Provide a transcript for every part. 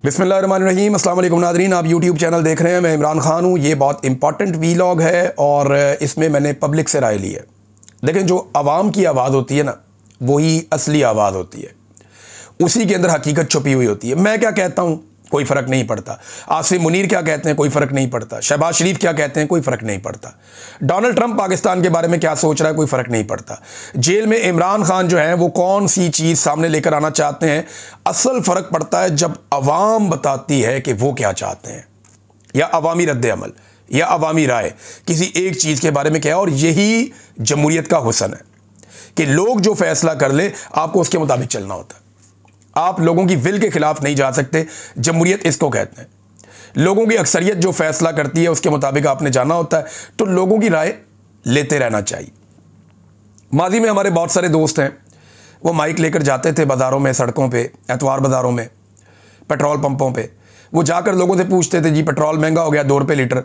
बिस्मिल्लाहिर्रहमानिर्रहीम, अस्सलाम वालेकुम नाज़रीन। आप यूट्यूब चैनल देख रहे हैं। मैं इमरान खान हूँ। ये बहुत इंपॉर्टेंट वीलॉग है और इसमें मैंने पब्लिक से राय ली है। लेकिन जो आवाम की आवाज़ होती है ना, वही असली आवाज़ होती है। उसी के अंदर हकीकत छुपी हुई होती है। मैं क्या कहता हूँ कोई फ़र्क नहीं पड़ता। आसिफ मुनीर क्या कहते हैं कोई फ़र्क नहीं पड़ता। शहबाज शरीफ क्या कहते हैं कोई फ़र्क नहीं पड़ता। डोनाल्ड ट्रंप पाकिस्तान के बारे में क्या सोच रहा है कोई फ़र्क नहीं पड़ता। जेल में इमरान खान जो है वो कौन सी चीज़ सामने लेकर आना चाहते हैं, असल फ़र्क पड़ता है जब अवाम बताती है कि वो क्या चाहते हैं, या अवामी रद्द-ए-अमल या अवामी राय किसी एक चीज़ के बारे में क्या है। और यही जमहूरियत का हुस्न है कि लोग जो फ़ैसला कर ले आपको उसके मुताबिक चलना होता है। आप लोगों की विल के खिलाफ नहीं जा सकते। जमहूरियत इसको कहते हैं। लोगों की अक्सरियत जो फैसला करती है उसके मुताबिक आपने जाना होता है, तो लोगों की राय लेते रहना चाहिए। माजी में हमारे बहुत सारे दोस्त हैं, वो माइक लेकर जाते थे बाज़ारों में, सड़कों पे, एतवार बाज़ारों में, पेट्रोल पंपों पे। वो जाकर लोगों से पूछते थे, जी पेट्रोल महंगा हो गया 2 रुपये लीटर,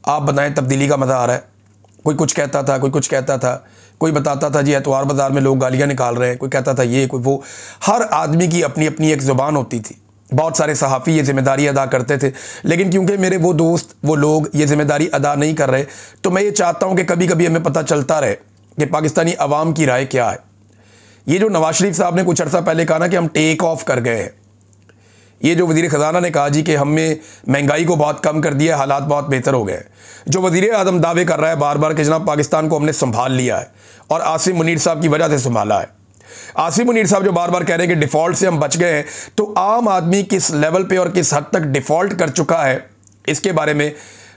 आप बताएं तब्दीली का मज़ा आ रहा है। कोई कुछ कहता था, कोई कुछ कहता था, कोई बताता था जी एतवार बाज़ार में लोग गालियाँ निकाल रहे हैं, कोई कहता था ये, कोई वो। हर आदमी की अपनी अपनी एक ज़ुबान होती थी। बहुत सारे सहाफ़ी ये ज़िम्मेदारी अदा करते थे, लेकिन क्योंकि मेरे वो दोस्त, वो लोग ये ज़िम्मेदारी अदा नहीं कर रहे, तो मैं ये चाहता हूँ कि कभी कभी हमें पता चलता रहे कि पाकिस्तानी अवाम की राय क्या है। ये जो नवाज शरीफ साहब ने कुछ अर्सा पहले कहा ना कि हम टेक ऑफ कर गए हैं, ये जो वज़ीर ख़जाना ने कहा जी कि हमने महंगाई को बहुत कम कर दिया, हालात बहुत बेहतर हो गए, जो वज़ीर आज़म दावे कर रहा है बार बार कि जनाब पाकिस्तान को हमने संभाल लिया है और आसिफ मुनीर साहब की वजह से संभाला है। आसिफ मुनीर साहब जो बार बार कह रहे हैं कि डिफ़ॉल्ट से हम बच गए हैं, तो आम आदमी किस लेवल पे और किस हद तक डिफ़ॉल्ट कर चुका है, इसके बारे में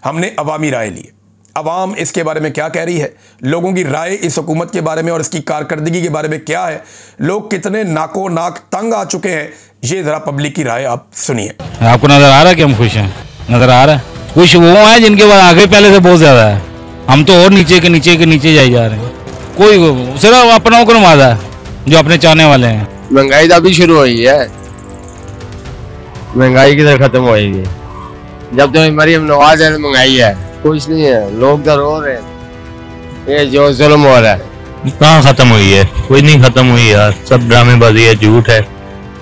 हमने अवामी राय ली। अवाम इसके बारे में क्या कह रही है, लोगों की राय इस हुकूमत के बारे में और इसकी कारकर्दगी के बारे में क्या है, लोग कितने नाको नाक तंग आ चुके हैं, ये ज़रा पब्लिक की राय आप सुनिए। आपको नज़र आ रहा है कि हम खुश हैं? नज़र आ रहा है? खुश वो हैं जिनके पास आगे पहले से बहुत ज़्यादा है। हम तो और नीचे के नीचे के नीचे जाए जा रहे हैं। कोई सिर्फ अपनों को नवाजा है जो अपने चाहने वाले हैं। महंगाई तो अभी शुरू हुई है, महंगाई किधर खत्म होएगी? जब तो मरियम नवाज है महंगाई है, कुछ नहीं है, लोग तो रो रहे हैं। ये जो जुल्म हो रहा है कहाँ खत्म हुई है? कोई नहीं खत्म हुई यार, सब ड्रामेबाजी है, झूठ है।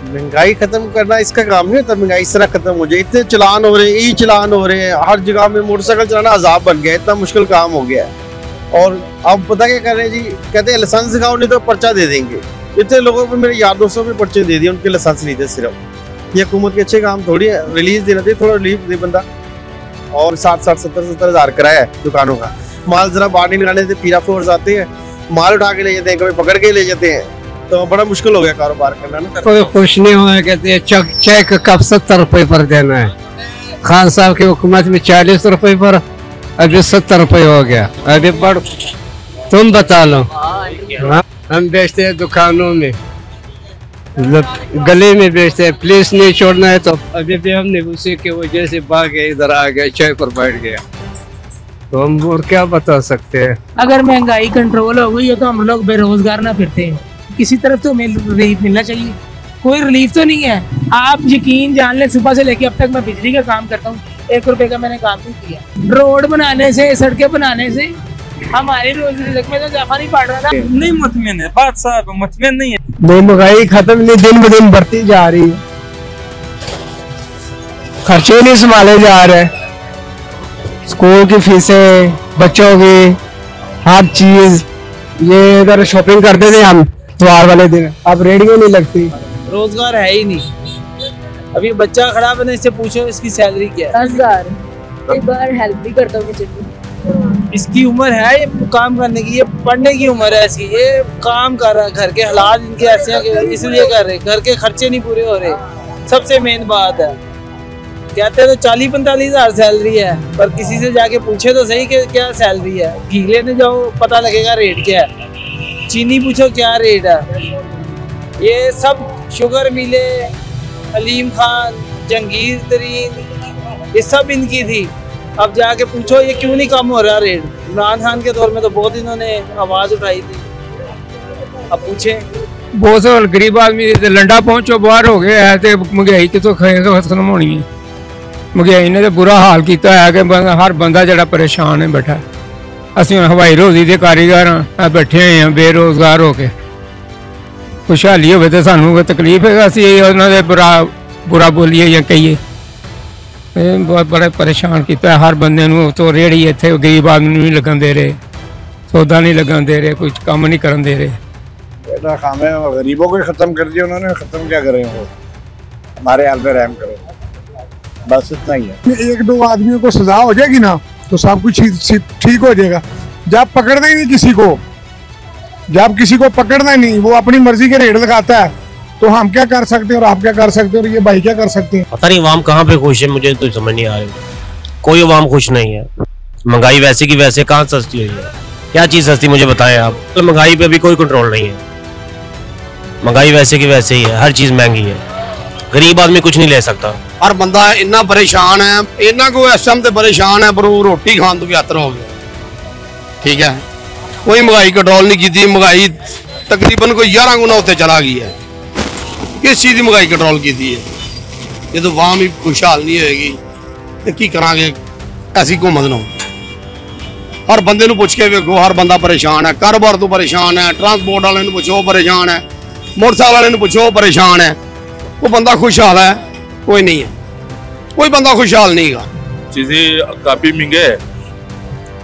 महंगाई खत्म करना इसका काम नहीं होता। महंगाई इस तरह खत्म हो जाए। इतने चलान हो रहे हैं, ई चलान हो रहे हैं, हर जगह में मोटरसाइकिल चलाना अजाब बन गया, इतना मुश्किल काम हो गया है। और अब पता क्या कर रहे हैं जी, कहते हैं लाइसेंस दिखाओ नहीं तो पर्चा दे देंगे। इतने लोगों को मेरे यार दोस्तों में पर्चे दे दिए, उनके लाइसेंस नहीं थे। सिर्फ ये हुकूमत के अच्छे काम थोड़ी है, रिलीज देना चाहिए, थोड़ा रिलीफ दे बंदा। और 60-60, 70-70 हज़ार कराया है दुकानों का। माल जरा बाहर नहीं लगाने देते, पीरा फ्लोर्स आते हैं, माल उठा के ले जाते हैं, कभी पकड़ के ले जाते हैं, तो बड़ा मुश्किल हो गया कारोबार करना ना। कोई खुश नहीं हुआ, कहते हैं चेक कब 70 रुपए पर देना है। खान साहब की हुकूमत में 40 रुपए पर, अभी 70 रुपए हो गया। अभी बढ़, तुम बता लो। हम बेचते हैं दुकानों में, गले में बेचते हैं, पुलिस नहीं छोड़ना है तो अभी भी हमने उसी की वजह से भागे, इधर आ गए, चाय पर बैठ गया, तो हम और क्या बता सकते हैं। अगर महंगाई कंट्रोल हो गई है तो हम लोग बेरोजगार ना फिरते हैं। किसी तरफ तो हमें रिलीफ मिलना चाहिए, कोई रिलीफ तो नहीं है। आप यकीन जान लें, सुबह से लेके अब तक मैं बिजली का काम करता हूँ, 1 रुपए का मैंने काम नहीं किया। रोड बनाने से, सड़कें बनाने से हमारी रोजी में तो इजाफा नहीं पड़ रहा था। नहीं मुतमिन है बात साहब, मुतमिन नहीं है। महंगाई खत्म नहीं, दिन ब दिन बढ़ती जा रही है, खर्चे नहीं संभाले जा रहे, स्कूल की फीसें, बच्चों की हर चीज। ये अगर शॉपिंग करते थे हम त्योहार वाले दिन, अब रेडियो नहीं लगती, रोजगार है ही नहीं। अभी बच्चा खड़ा बने, इससे पूछो इसकी सैलरी क्या है? 10,000। एक बार हेल्प भी करता हूँ। इसकी उम्र है ये काम करने की, ये पढ़ने की उम्र है इसकी, ये काम कर रहा है। घर के हालात इनके ऐसे हैं कि इसलिए कर रहे, घर के खर्चे नहीं पूरे हो रहे। सबसे मेन बात है, कहते हैं तो 40-45 हज़ार सैलरी है, पर किसी से जाके पूछे तो सही कि क्या सैलरी है। घी लेने जाओ पता लगेगा रेट क्या है, चीनी पूछो क्या रेट है। ये सब शुगर मिले, हलीम खान, जंगीर तरीन, ये सब इनकी थी। अब जाके पूछो ये क्यों नहीं कम हो रहा रेट। इमरान खान के दौर में तो बहुत इन्होंने आवाज़ उठाई थी, अब पूछे। बहुत सारे गरीब आदमी लंडा पहुंचो बाहर हो गया है, तो महंगाई कितों खत्म होनी है। महंगाई ने तो बुरा हाल किया है कि हर बंदा जरा परेशान है बैठा। असं हवाई रोजी के कारीगर हाँ, बैठे हुए हैं बेरोजगार होके। खुशहाली हो तो सानू तकलीफ है, असं बुरा बुरा बोलिए या कहिए बहुत बड़े परेशान किया हर बंदे नूं। तो रेहड़ी इत्थे गरीब आदमी नहीं लगन दे रहे, सौदा नहीं लगन दे रहे, कुछ काम नहीं करन दे रहे। बेटा काम है गरीबों को खत्म कर दिया उन्होंने, खत्म क्या करें वो, हमारे हाल पे रहम करो, बस इतना ही है। एक दो आदमियों को सजा हो जाएगी ना तो सब कुछ ठीक हो जाएगा। जब पकड़ना ही नहीं किसी को, जब किसी को पकड़ना ही नहीं, वो अपनी मर्जी के रेट लगाता है, तो हम क्या कर सकते हैं और आप क्या कर सकते हैं और ये भाई क्या कर सकते हैं। पता नहीं अवाम कहाँ पे खुश है, मुझे तो समझ नहीं आ रही। कोई अवाम खुश नहीं है। महंगाई वैसे की वैसे कहाँ सस्ती हुई है, क्या चीज सस्ती मुझे बताएं आप। तो महंगाई पे भी कोई कंट्रोल नहीं है, महंगाई वैसे की वैसे ही है, हर चीज महंगी है, गरीब आदमी कुछ नहीं ले सकता। हर बंदा इन्ना परेशान है, इन्ना को इस टाइम ते परेशान है, पर वो रोटी खान तो भी यात्रा हो गया। ठीक है, कोई महंगाई कंट्रोल नहीं की थी, महंगाई तकरीबन कोई 11 गुना उत्ते चला गई है। किस चीज की महंगाई कंट्रोल की थी? ये तो वाम ही खुशहाल नहीं होगी तो की करांगे ऐसी हुकूमत नूं। हर बंदे नूं पुछ के वेखो, हर बंदा परेशान है, कारोबार तो परेशान है, ट्रांसपोर्ट वाले नूं पुछो परेशान है, मोटरसाइकिल वाले नूं पुछो परेशान है। वो बंदा खुशहाल है? कोई नहीं है, कोई बंदा खुशहाल नहीं है। चीजें काफी महंगे है,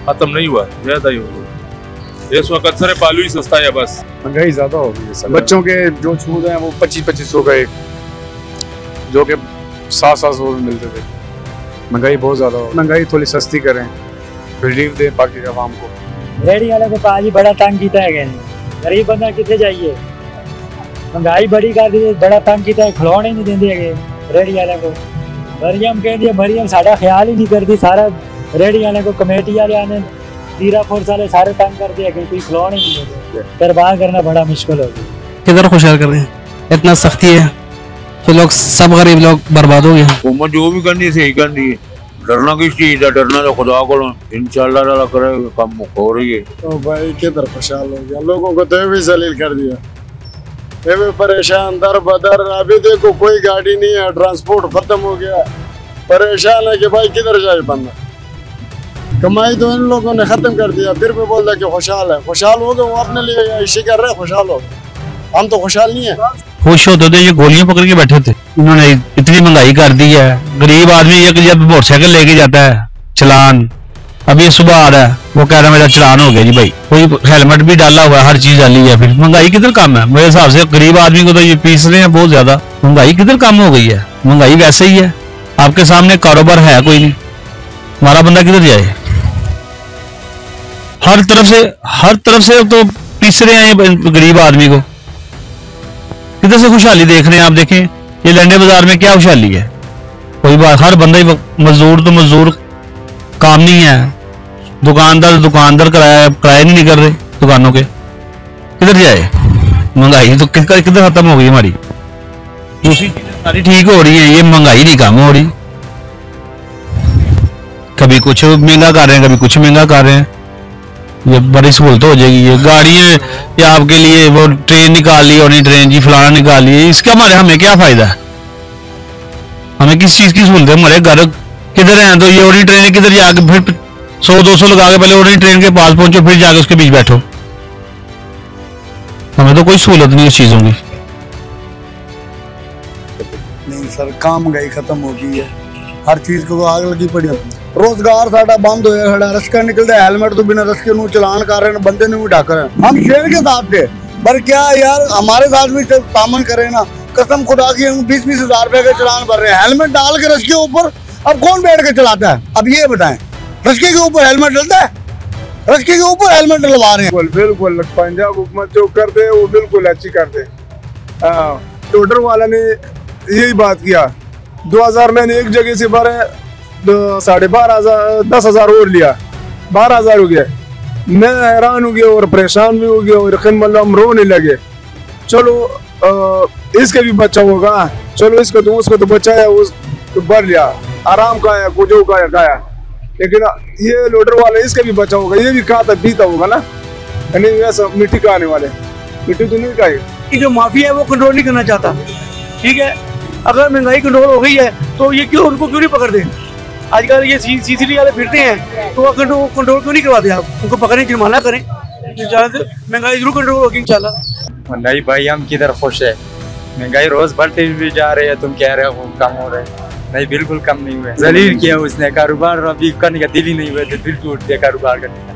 खत्म नहीं हुआ, ज्यादा ही हो गया। इस वक्त सारे पालू ही सस्ता है, बस महंगाई ज्यादा हो गई है। बच्चों के जो छूट हैं वो 2500 का एक, जो कि 700 में मिलते थे। महंगाई बहुत ज्यादा हो, महंगाई थोड़ी सस्ती करें, रिलीफ दें बाकी आवाम को। रेहड़ी वाले को पाजी बड़ा तंग किया है, गरीब बंदा कितने जाइए, महंगाई बड़ी कर दी, बड़ा तंग किया है, खिलौने नहीं देंगे है रेहड़ी वाले को। मरियम कहती है, मरियम साड़ा ख्याल ही नहीं करती, सारा रेहड़ी वाले को कमेटी वाले आने दीरा फोर्स वाले सारे तंग कर दिया, कोई खिलौने नहीं देते, कारोबार करना बड़ा मुश्किल हो गया। किधर खुशहाल कर रहे हैं, इतना सख्ती है कि लोग सब गरीब लोग बर्बाद हो गए। हुकूमत जो भी करनी सही करनी है, डरना किस चीज है, डरना तो खुदा को इंशाल्लाह ताला करे, कम हो रही है। तो भाई किधर खुशहाल हो गया, लोगों को तो भी जलील कर दिया, ये भी परेशान दर बदर। अभी देखो कोई गाड़ी नहीं है, ट्रांसपोर्ट खत्म हो गया, परेशान है कि भाई किधर जाए बंदा। कमाई तो इन लोगों ने खत्म कर दिया, फिर भी बोल रहा कि खुशहाल है। खुशहाल हो गए वो अपने लिए इसी कर रहे हैं, खुशहाल हो गए, हम तो खुशहाल नहीं है। खुश होते थे, ये गोलियां पकड़ के बैठे थे। इन्होंने इतनी महंगाई कर दी है, गरीब आदमी ये जब मोटरसाइकिल लेके जाता है चलान, अभी सुबह आ रहा है वो कह रहा है मेरा चलान हो गया जी भाई, कोई हेलमेट भी डाला हुआ है, हर चीज डाली है। फिर महंगाई किधर कम है? मेरे हिसाब से गरीब आदमी को तो ये पीस रहे हैं बहुत ज्यादा। महंगाई किधर कम हो गई है? महंगाई वैसे ही है, आपके सामने कारोबार है कोई नहीं, हमारा बंदा किधर जाए? हर तरफ से तो पीस रहे हैं ये गरीब आदमी को। किधर से खुशहाली देख रहे हैं आप? देखें ये लंडे बाजार में क्या खुशहाली है, कोई बात। हर बंदा ही मजदूर तो मजदूर, काम नहीं है। दुकानदार किराए नहीं कर रहे दुकानों के, किधर जाए? महंगाई तो किधर खत्म हो गई हमारी? दूसरी चीजें सारी ठीक हो रही है, ये महंगाई नहीं कम हो रही। कभी कुछ महंगा कर रहे हैं, कभी कुछ महंगा कर रहे हैं। ये बड़ी सहूलत हो जाएगी। ये गाड़ियाँ या आपके लिए वो ट्रेन निकाल ली, और नहीं ट्रेन जी फलाना निकाल ली, इसका हमें क्या फायदा है? हमें किस चीज की सहूलत है? हमारे घर किधर है तो ये ओरी ट्रेन किधर जाके फिर 100-200 लगा के पहले ओरी ट्रेन के पास पहुंचो, फिर जाके उसके बीच बैठो। हमें तो कोई सहूलत नहीं इस चीजों की। नहीं सर, काम गई खत्म हो गई है, हर चीज को आग लगी पड़ी। रोजगार साडा बंद होया खड़ा, रस्का निकलता है, हेलमेट तो बिना रस्के नू चलान कर रहे हैं, बंदे नू भी ढक रहे हैं। हम शेर के साथ थे, पर क्या यार हमारे साथ भी तामन करे ना, कसम खुदा की हम 20-20 हजार रुपए के चलान भर रहे हैं, हेलमेट डाल के रस्के ऊपर। अब कौन बैठ के चलाता है? अब ये बताएं, रस्के के ऊपर हेलमेट डलता है? रस्के के ऊपर हेलमेट डलवा रहे हैं। बिल्कुल पंजाब हुकूमत जो कर दे वो बिल्कुल अच्छी कर दे। टोडर वाला ने यही बात किया, 2000 मैंने एक जगह से भरे, 12,500 10,000 और लिया, 12,000 हो गया। मैं हैरान हो गया और परेशान भी हो गया, और हम रोने लगे। चलो इसके भी बच्चा होगा, चलो इसको तो उसको तो बचाया, उस तो भर लिया, आराम खाया, कुछ खाया। लेकिन ये लोडर वाले इसका भी बचा होगा, ये भी खाता पीता होगा ना, नहीं वैसा मिट्टी खाने वाले मिट्टी तो नहीं खाएगी। जो माफिया है वो कंट्रोल नहीं करना चाहता, ठीक है। अगर महंगाई कंट्रोल हो गई है तो ये उनको क्यों नहीं पकड़ते? आजकल ये सीसीटीवी वाले फिरते हैं, तो कंट्रोल क्यों नहीं करवाते? आप उनको पकड़ें, जुर्माना करें, महंगाई जरूर कंट्रोल होगी इंशाल्लाह। नहीं भाई, हम किधर खुश है, महंगाई रोज बढ़ती भी जा रही है, तुम कह रहे हो कम हो रहे हैं, नहीं बिल्कुल कम नहीं हुए। जलील किया उसने कारोबार, अभी करने का दिल ही नहीं हुआ, तो दिल टूट गया कारोबार करने का,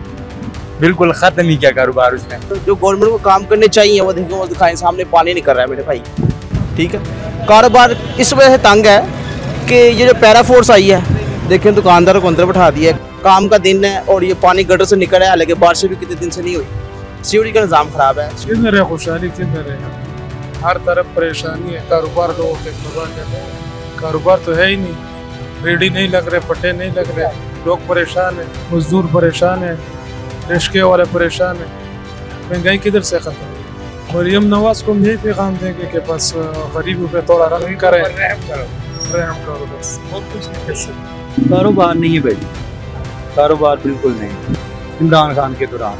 बिल्कुल खत्म ही किया कारोबार उसने। जो गवर्नमेंट को काम करने चाहिए वो देखो, वो दिखाएं सामने, पानी नहीं कर रहा है मेरे भाई, ठीक है। कारोबार इस वजह से तंग है कि ये जो पैरा फोर्स आई है, देखें दुकानदारों को अंदर बैठा दिया है, काम का दिन है और ये पानी गटर से निकल रहा है, हालांकि बारिश भी कितने दिन से नहीं हुई, सीवरेज का निज़ाम खराब है। किधर है खुशहाली, किधर है, हर तरफ परेशानी है। कारोबार लोगों के कारोबार तो है ही नहीं, रेडी नहीं लग रहे, पट्टे नहीं लग रहे, लोग परेशान है, मजदूर परेशान है, रिश्के वाले परेशान है, महंगाई किधर से खत्म। मरियम नवाज को यही पैगाम देंगे कि बस गरीबों पे थोड़ा रहम करें, रहम करो बस, और कुछ नहीं कर सकते। कारोबार नहीं है भाई, कारोबार बिल्कुल नहीं। इमरान खान के दौरान,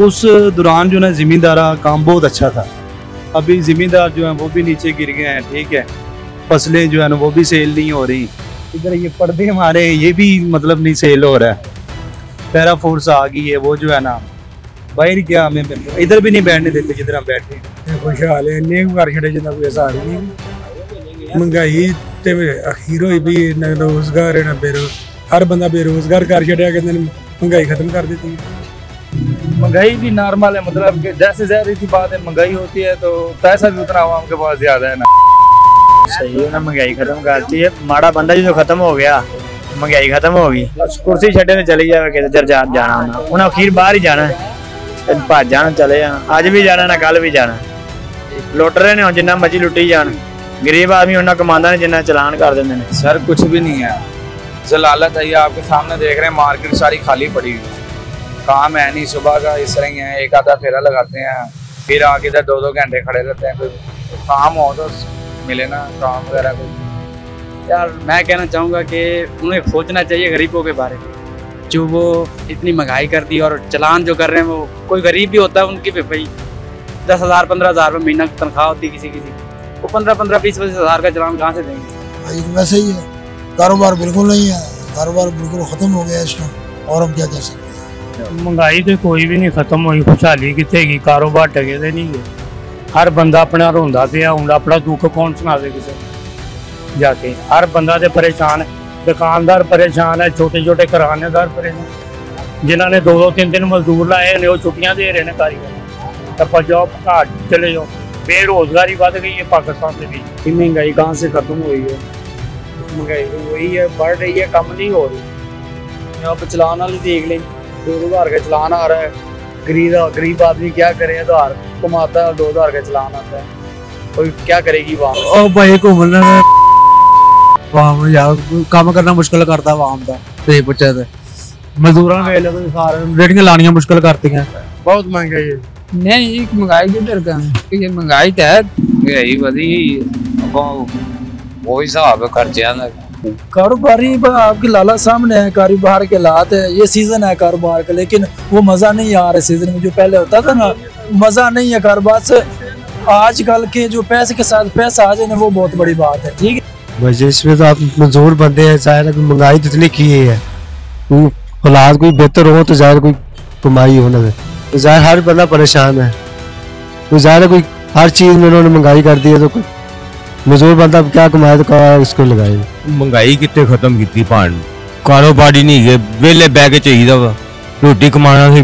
उस दौरान जो है ज़मींदारा काम बहुत अच्छा था, अभी ज़मींदार जो है वो भी नीचे गिर गए हैं, ठीक है, फसलें जो है ना वो भी सेल नहीं हो रही, इधर ये पर्दे हमारे ये भी मतलब नहीं सेल हो रहा है, पैरा फोर्स आ गई है, वो जो है ना बाहर क्या हमें इधर भी नहीं बैठने देते जिधर हम बैठे हैं। खुशहाल है, नहीं घर छड़े जितना कोई ऐसा नहीं, महंगाई ते अखीर होई भी, न रोजगार है न बेरोजगार, हर बंदा बेरोजगार कर छड़िया, कहते महंगाई खत्म कर देती है। महंगाई भी नॉर्मल है, मतलब कि जैसे ज़ाहिर सी बात है, महंगाई होती है तो पैसा भी उतना आवाम के पास ज्यादा है ना। सही है ना, महंगाई खत्म करती है, माड़ा बंदा जो खत्म हो गया, महंगाई खत्म हो गई, कुर्सी छड़े ने चली जाए जाना होना, उन्हें अखीर बाहर ही जाना है, भज जाना, चले जाना, अज भी जाना ना कल भी जाना, लुट रहे ने जिन्ना मर्जी लुटी जान, गरीब आदमी उन्ना कमांदा ने जिन्ना चलान कर देंगे ने। सर कुछ भी नहीं है, जलालत है, ये आपके सामने देख रहे हैं, मार्केट सारी खाली पड़ी हुई, काम है नहीं, सुबह का इस तरह ही है, एक आधा फेरा लगाते हैं, फिर आगे इधर 2-2 घंटे खड़े रहते हैं, कोई काम हो तो मिले ना काम वगैरह कोई। यार मैं कहना चाहूँगा कि उन्हें सोचना चाहिए गरीबों के बारे में, जो वो इतनी महंगाई कर दी और चलान जो कर रहे हैं, वो कोई गरीब भी होता है उनकी भी भाई 10,000 15,000 रुपये महीना की तनख्वाह होती है किसी वो 15-15 20 हज़ार का चलान कहाँ से देंगे। वैसे ही है, कारोबार बिल्कुल नहीं है, कारोबार बिल्कुल ख़त्म हो गया इस टाइम, और हम क्या कर सकते हैं। महंगाई तो कोई भी नहीं खत्म हुई, खुशहाली कितने की, कारोबार टके दे नहीं है, हर बंदा अपना रोंदा पे हूँ, अपना दुख कौन सुना दे किसी जाके, हर बंदा तो परेशान है, दुकानदार परेशान है, छोटे छोटे करानेदार परेशान, जिन्होंने 2-2 3 मजदूर लाए ने वो छुट्टियां दे रहे हैं कारीगर, तब जॉब घर चले जाओ, बेरोजगारी बढ़ गई है पाकिस्तान में भी। महंगाई कहाँ से खत्म हुई है, महंगाई वही है, बढ़ रही है, कम नहीं हो रही। आप चलान वाले देख लें, 2,000 का चलान आ रहा है, गरीब आदमी क्या करे, 1000 कमाता है, 2,000 का चलान आता है, कोई क्या करेगी वहाँ। भाई घूमना यार काम करना मुश्किल करता वाम का, सही पूछा थे मजदूर रेटिंग लानियां मुश्किल करती हैं, बहुत महंगाई है। नहीं महंगाई किधर का, ये महंगाई तो है, महंगाई बढ़ी, वो हिसाब है खर्चे। कारोबारी आपके लाला सामने है, कारोबार के हालात है, ये सीजन है कारोबार का, लेकिन वो मजा नहीं आ रहा सीजन में, जो पहले होता था ना, मजा नहीं है कारोबार से। आजकल के जो पैसे के साथ पैसा आ जाए वो बहुत बड़ी बात है, ठीक है। वैसे इसमें तो आप मजदूर बंदे हैं, शायद महंगाई तो इतनी की है, हालात कोई बेहतर हो तो शायद कोई कमाई हो ना, तो शायद हर बंदा परेशान है, तो शायद कोई हर चीज में उन्होंने महंगाई कर दी है, तो कोई मजदूर बंदा क्या कमाए तो कहा इसको लगाए। महंगाई कितने खत्म की भाण, कारोबार ही नहीं है, वेले बह के चाहिए वा, रोटी कमाना से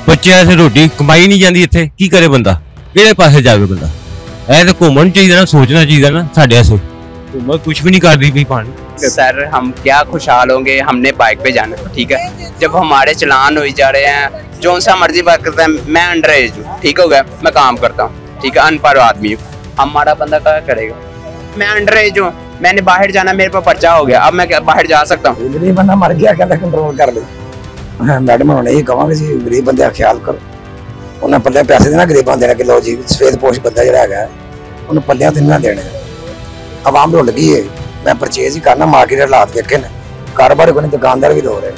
बच्चे से रोटी कमाई नहीं जाती, इतने की करे बंदा, किहड़े पासे जावे बंदा, ऐ तो घूमन चाहिए ना, सोचना चाहिए ना, साढ़े ऐसे हुकूमत कुछ भी नहीं कर रही भाण। सर हम क्या खुशहाल होंगे, हमने बाइक पे जाना, ठीक है, जब हमारे चलान हो जा रहे हैं, जो सा मर्जी बात करता है, मैं अंडर एज हूँ, ठीक हो गया, मैं काम करता हूँ, ठीक है, अनपढ़ आदमी हूँ, हमारा बंदा क्या करेगा, मैं अंडर एज हूँ, मैंने बाहर जाना, मेरे पर पर्चा हो गया, अब मैं बाहर जा सकता हूँ। गरीब बंदा मर गया, कहता कंट्रोल कर ले, मैडम उन्होंने ये कहा जी गरीब बंदे का ख्याल करो, उन्हें पल्ले पैसे देना, गरीब देना कि लो जी सफेद पोश बंदा जो है उन्हें पल्लियां तो नहीं देने, आवाम रुल गई है, मैं परचेज ही करना, मार्केट हालात देखे ना, कारोबार को नहीं, दुकानदार भी दो रहे,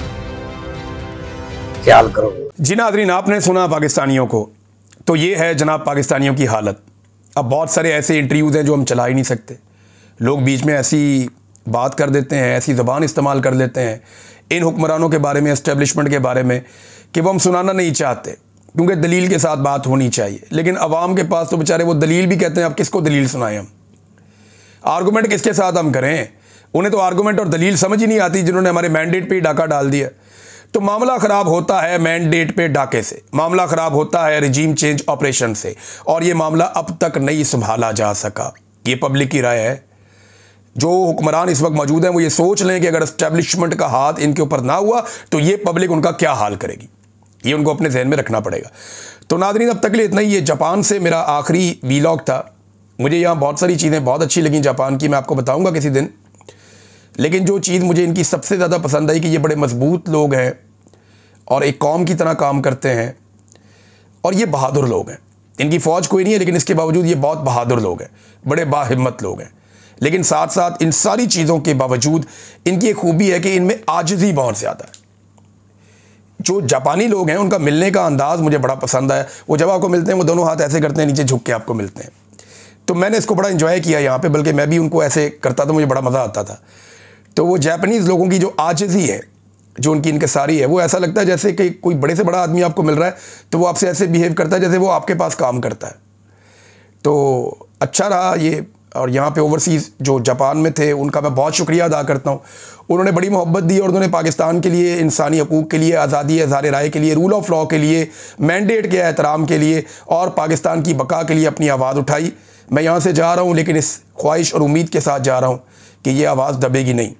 ख्याल करो। जी नाज़रीन, आपने सुना पाकिस्तानियों को, तो ये है जनाब पाकिस्तानियों की हालत। अब बहुत सारे ऐसे इंटरव्यूज़ हैं जो हम चला ही नहीं सकते, लोग बीच में ऐसी बात कर देते हैं, ऐसी ज़बान इस्तेमाल कर लेते हैं इन हुक्मरानों के बारे में, एस्टेब्लिशमेंट के बारे में, कि वो हम सुनाना नहीं चाहते। क्योंकि दलील के साथ बात होनी चाहिए। लेकिन अवाम के पास तो बेचारे वो दलील भी कहते हैं, अब किसको दलील सुनाएं हम, आर्गूमेंट किसके साथ हम करें। उन्हें तो आर्गूमेंट और दलील समझ ही नहीं आती, जिन्होंने हमारे मैंडेट पे डाका डाल दिया। तो मामला ख़राब होता है मैंडेट पे डाके से, मामला ख़राब होता है रिजीम चेंज ऑपरेशन से, और ये मामला अब तक नहीं संभाला जा सका। ये पब्लिक की राय है। जो हुक्मरान इस वक्त मौजूद हैं वो ये सोच लें कि अगर एस्टेब्लिशमेंट का हाथ इनके ऊपर ना हुआ तो ये पब्लिक उनका क्या हाल करेगी, ये उनको अपने जहन में रखना पड़ेगा। तो नाज़रीन, अब तक के लिए इतना ही। ये जापान से मेरा आखिरी वीलॉग था। मुझे यहाँ बहुत सारी चीज़ें बहुत अच्छी लगी जापान की, मैं आपको बताऊँगा किसी दिन। लेकिन जो चीज़ मुझे इनकी सबसे ज़्यादा पसंद आई कि ये बड़े मजबूत लोग हैं और एक कौम की तरह काम करते हैं, और ये बहादुर लोग हैं। इनकी फ़ौज कोई नहीं है, लेकिन इसके बावजूद ये बहुत बहादुर लोग हैं, बड़े बाहिम्मत लोग हैं। लेकिन साथ साथ इन सारी चीज़ों के बावजूद इनकी एक खूबी है कि इनमें आजिज़ी बहुत ज़्यादा है। जो जापानी लोग हैं उनका मिलने का अंदाज़ मुझे बड़ा पसंद आया। वो जब आपको मिलते हैं वो दोनों हाथ ऐसे करते हैं, नीचे झुक के आपको मिलते हैं। तो मैंने इसको बड़ा एंजॉय किया यहाँ पे, बल्कि मैं भी उनको ऐसे करता था, मुझे बड़ा मज़ा आता था। तो वो जापानीज़ लोगों की जो आजिज़ी है, जो उनकी इनकसारी है, वो ऐसा लगता है जैसे कि कोई बड़े से बड़ा आदमी आपको मिल रहा है तो वो आपसे ऐसे बिहेव करता है जैसे वो आपके पास काम करता है। तो अच्छा रहा ये। और यहाँ पे ओवरसीज़ जो जापान में थे उनका मैं बहुत शुक्रिया अदा करता हूँ। उन्होंने बड़ी मोहब्बत दी और उन्होंने पाकिस्तान के लिए, इंसानी हकूक़ के लिए, आज़ादी इज़हार राय के लिए, रूल ऑफ लॉ के लिए, मैंडेट के एहतराम के लिए और पाकिस्तान की बका के लिए अपनी आवाज़ उठाई। मैं यहाँ से जा रहा हूँ, लेकिन इस ख्वाहिश और उम्मीद के साथ जा रहा हूँ कि ये आवाज़ दबेगी नहीं।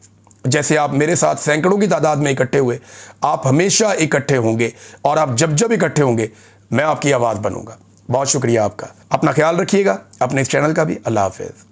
जैसे आप मेरे साथ सैकड़ों की तादाद में इकट्ठे हुए, आप हमेशा इकट्ठे होंगे, और आप जब जब इकट्ठे होंगे मैं आपकी आवाज़ बनूंगा। बहुत शुक्रिया आपका। अपना ख्याल रखिएगा, अपने इस चैनल का भी। अल्लाह हाफ़िज़।